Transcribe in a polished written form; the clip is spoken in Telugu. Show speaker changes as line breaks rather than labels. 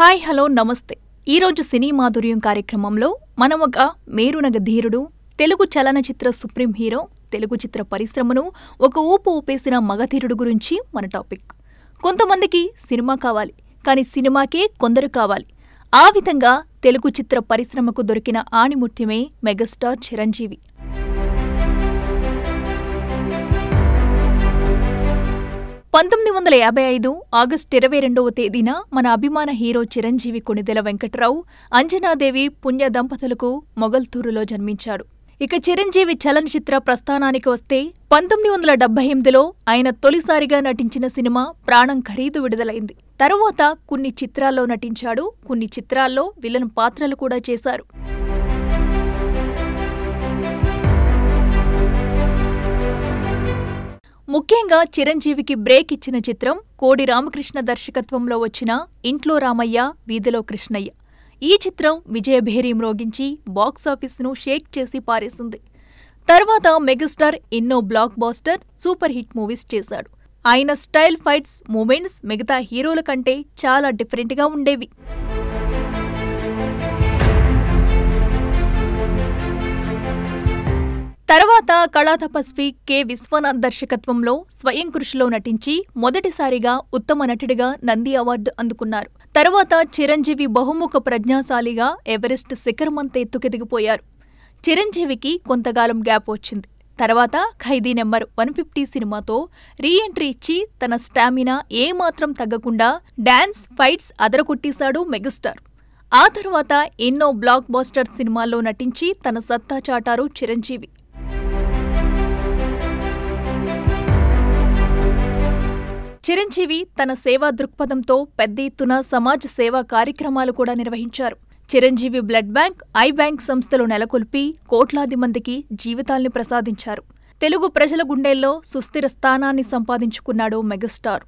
హాయ్ హలో నమస్తే. ఈరోజు సినీ మాధుర్యం కార్యక్రమంలో మనం ఒక మేరునగ ధీరుడు, తెలుగు చలనచిత్ర సుప్రీం హీరో, తెలుగు చిత్ర పరిశ్రమను ఒక ఊపు ఊపేసిన మగధీరుడు గురించి మన టాపిక్. కొంతమందికి సినిమా కావాలి, కానీ సినిమాకే కొందరు కావాలి. ఆ విధంగా తెలుగు చిత్ర పరిశ్రమకు దొరికిన ఆణిముత్యమే మెగాస్టార్ చిరంజీవి. ఆగస్టు 22వ తేదీన మన అభిమాన హీరో చిరంజీవి కొణిదెల వెంకట్రావు, అంజనాదేవి పుణ్య దంపతులకు మొగల్తూరులో జన్మించాడు. ఇక చిరంజీవి చలనచిత్ర ప్రస్థానానికి వస్తే 1978లో ఆయన తొలిసారిగా నటించిన సినిమా ప్రాణం ఖరీదు విడుదలైంది. తరువాత కొన్ని చిత్రాల్లో నటించాడు, కొన్ని చిత్రాల్లో విలన్ పాత్రలు కూడా చేశారు. ముఖ్యంగా చిరంజీవికి బ్రేక్ ఇచ్చిన చిత్రం కోడి రామకృష్ణ దర్శకత్వంలో వచ్చిన ఇంట్లో రామయ్య వీధిలో కృష్ణయ్య. ఈ చిత్రం విజయభేరి మ్రోగించి బాక్సాఫీస్ను షేక్ చేసి పారేసింది. తర్వాత మెగాస్టార్ ఎన్నో blockbuster, super hit movies చేశాడు. ఆయన స్టైల్, ఫైట్స్, మూమెంట్స్ మిగతా హీరోల కంటే చాలా డిఫరెంట్గా ఉండేవి. తర్వాత కళాతపస్వి కె. విశ్వనాథ్ దర్శకత్వంలో స్వయం కృషిలో నటించి మొదటిసారిగా ఉత్తమ నటుడిగా నంది అవార్డు అందుకున్నారు. తర్వాత చిరంజీవి బహుముఖ ప్రజ్ఞాశాలిగా ఎవరెస్ట్ శిఖరమంత ఎత్తుకెదిగిపోయారు. చిరంజీవికి కొంతకాలం గ్యాప్ వచ్చింది. తర్వాత ఖైదీ నెంబర్ 150 సినిమాతో రీ ఎంట్రీ ఇచ్చి తన స్టామినా ఏమాత్రం తగ్గకుండా డాన్స్, ఫైట్స్ అదరగొట్టేశాడు మెగాస్టార్. ఆ తర్వాత ఎన్నో బ్లాక్ బాస్టర్ సినిమాల్లో నటించి తన సత్తా చాటారు చిరంజీవి. చిరంజీవి తన సేవా దృక్పథంతో పెద్ద ఎత్తున సమాజ సేవా కార్యక్రమాలు కూడా నిర్వహించారు. Chiranjeevi blood bank, I bank సంస్థలు నెలకొల్పి కోట్లాది మందికి జీవితాల్ని ప్రసాదించారు. తెలుగు ప్రజల గుండెల్లో సుస్థిర స్థానాన్ని సంపాదించుకున్నాడు మెగాస్టార్.